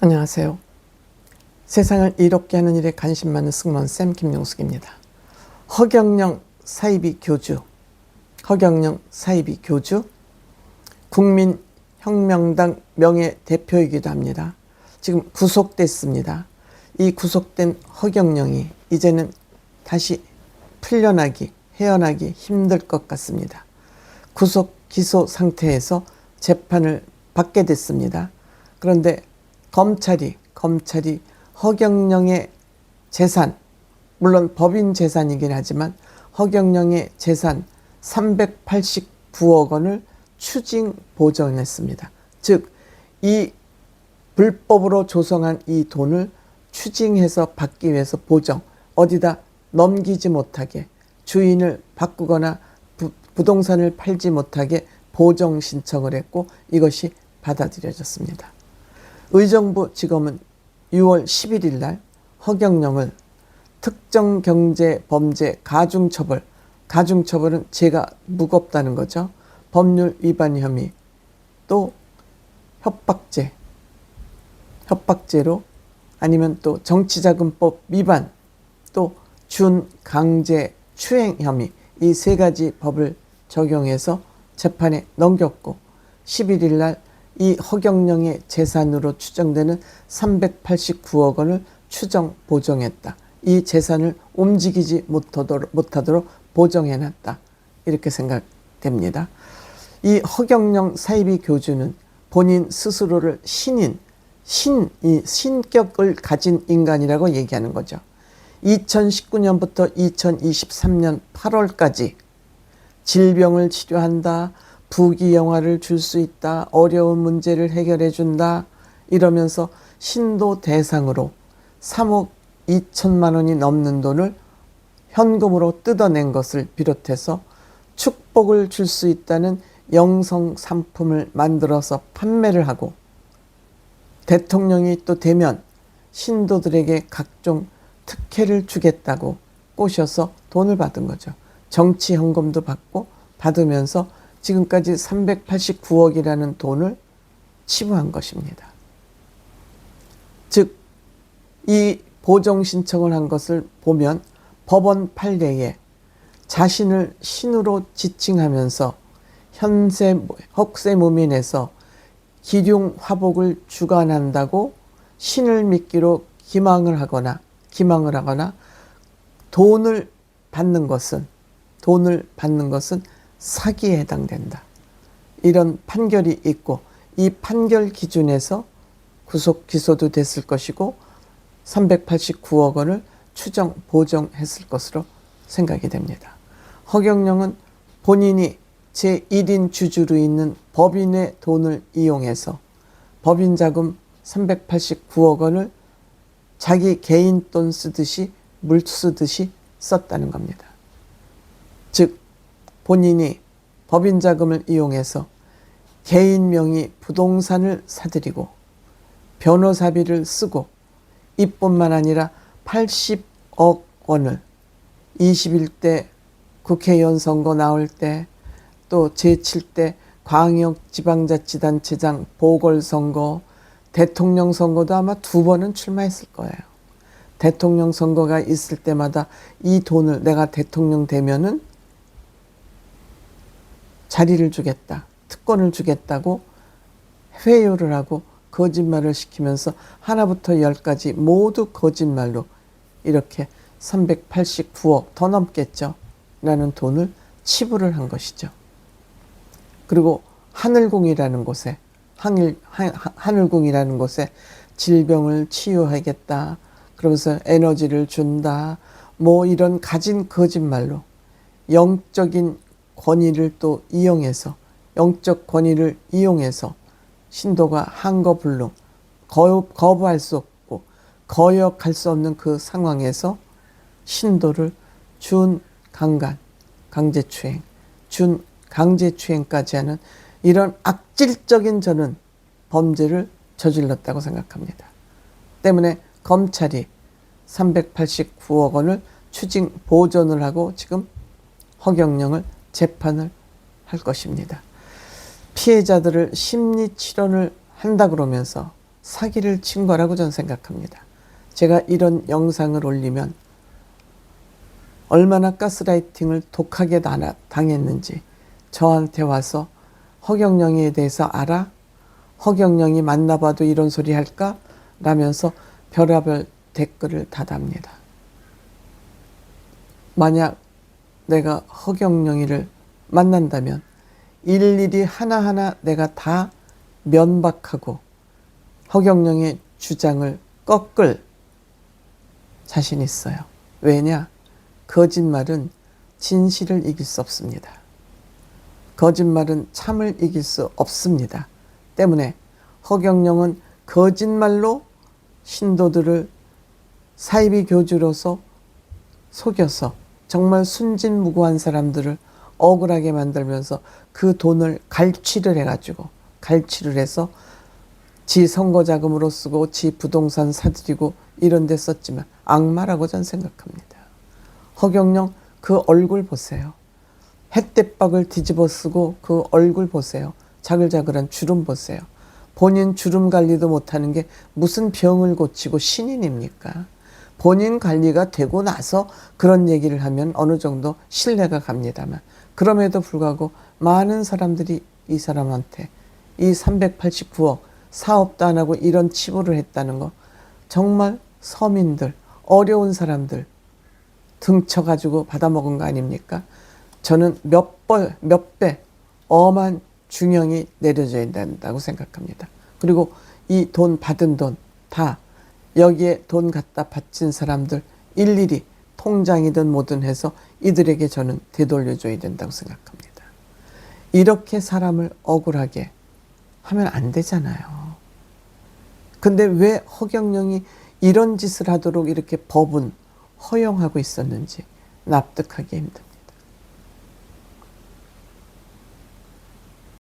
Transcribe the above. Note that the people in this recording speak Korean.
안녕하세요. 세상을 이롭게 하는 일에 관심 많은 승무원쌤 김용숙입니다. 허경영 사이비 교주, 국민혁명당 명예대표이기도 합니다. 지금 구속됐습니다. 이 구속된 허경영이 이제는 다시 헤어나기 힘들 것 같습니다. 구속 기소 상태에서 재판을 받게 됐습니다. 그런데 검찰이 허경영의 재산, 물론 법인 재산이긴 하지만 허경영의 재산 389억 원을 추징 보전했습니다. 즉, 이 불법으로 조성한 이 돈을 추징해서 받기 위해서 보정, 어디다 넘기지 못하게, 주인을 바꾸거나 부동산을 팔지 못하게 보정 신청을 했고, 이것이 받아들여졌습니다. 의정부지검은 6월 11일 날 허경영을 특정경제범죄 가중처벌은 죄가 무겁다는 거죠. 법률 위반 혐의, 또 협박죄로, 아니면 또 정치자금법 위반, 또 준강제추행 혐의, 이 세 가지 법을 적용해서 재판에 넘겼고, 11일 날 이 허경영의 재산으로 추정되는 389억 원을 추정 보정했다. 이 재산을 움직이지 못하도록 보정해놨다. 이렇게 생각됩니다. 이 허경영 사이비 교주는 본인 스스로를 신격을 가진 인간이라고 얘기하는 거죠. 2019년부터 2023년 8월까지 질병을 치료한다, 부귀영화를 줄 수 있다, 어려운 문제를 해결해 준다 이러면서 신도 대상으로 3억 2천만 원이 넘는 돈을 현금으로 뜯어낸 것을 비롯해서 축복을 줄 수 있다는 영성 상품을 만들어서 판매를 하고, 대통령이 또 되면 신도들에게 각종 특혜를 주겠다고 꼬셔서 돈을 받은 거죠. 정치 헌금도 받으면서 지금까지 389억이라는 돈을 치부한 것입니다. 즉, 이 보정 신청을 한 것을 보면 법원 판례에 자신을 신으로 지칭하면서 헛세무민에서 기륭화복을 주관한다고 신을 믿기로 기망을 하거나 돈을 받는 것은 사기에 해당된다. 이런 판결이 있고, 이 판결 기준에서 구속 기소도 됐을 것이고 389억 원을 추정 보정했을 것으로 생각이 됩니다. 허경영은 본인이 제1인 주주로 있는 법인의 돈을 이용해서 법인 자금 389억 원을 자기 개인 돈 물 쓰듯이 썼다는 겁니다. 즉, 본인이 법인 자금을 이용해서 개인 명의 부동산을 사들이고 변호사비를 쓰고, 이뿐만 아니라 80억 원을 21대 국회의원 선거 나올 때, 또 제7대 광역지방자치단체장 보궐선거, 대통령 선거도 아마 2번은 출마했을 거예요. 대통령 선거가 있을 때마다 이 돈을 내가 대통령 되면은 자리를 주겠다, 특권을 주겠다고 회유를 하고 거짓말을 시키면서 하나부터 10까지 모두 거짓말로 이렇게 389억 더 넘겠죠 라는 돈을 치부를 한 것이죠. 그리고 하늘궁이라는 곳에 질병을 치유하겠다, 그러면서 에너지를 준다, 뭐 이런 가진 거짓말로 영적인 권위를 또 이용해서, 영적 권위를 이용해서 신도가 한거불능, 거부할 수 없고 거역할 수 없는 그 상황에서 신도를 강제추행까지 하는 이런 악질적인 저는 범죄를 저질렀다고 생각합니다. 때문에 검찰이 389억 원을 추징 보전을 하고 지금 허경영을 재판을 할 것입니다. 피해자들을 심리 치료를 한다 그러면서 사기를 친 거라고 저는 생각합니다. 제가 이런 영상을 올리면 얼마나 가스라이팅을 독하게 당했는지 저한테 와서 허경영에 대해서 알아? 허경영이 만나봐도 이런 소리 할까? 라면서 별의별 댓글을 다 답니다. 만약 내가 허경영이를 만난다면 일일이 하나하나 내가 다 면박하고 허경영의 주장을 꺾을 자신 있어요. 왜냐? 거짓말은 진실을 이길 수 없습니다. 거짓말은 참을 이길 수 없습니다. 때문에 허경영은 거짓말로 신도들을 사이비 교주로서 속여서 정말 순진무구한 사람들을 억울하게 만들면서 그 돈을 갈취를 해서 지 선거 자금으로 쓰고 지 부동산 사들이고 이런 데 썼지만 악마라고 저는 생각합니다. 허경영 그 얼굴 보세요. 햇대박을 뒤집어 쓰고 그 얼굴 보세요. 자글자글한 주름 보세요. 본인 주름 관리도 못하는 게 무슨 병을 고치고 신인입니까? 본인 관리가 되고 나서 그런 얘기를 하면 어느 정도 신뢰가 갑니다만 그럼에도 불구하고 많은 사람들이 이 사람한테 이 389억 사업도 안 하고 이런 치부를 했다는 거 정말 서민들, 어려운 사람들 등쳐가지고 받아먹은 거 아닙니까? 저는 몇 배 엄한 중형이 내려져야 된다고 생각합니다. 그리고 이 돈 받은 돈 다 여기에 돈 갖다 바친 사람들 일일이 통장이든 뭐든 해서 이들에게 저는 되돌려줘야 된다고 생각합니다. 이렇게 사람을 억울하게 하면 안 되잖아요. 근데 왜 허경영이 이런 짓을 하도록 이렇게 법은 허용하고 있었는지 납득하기 힘듭니다.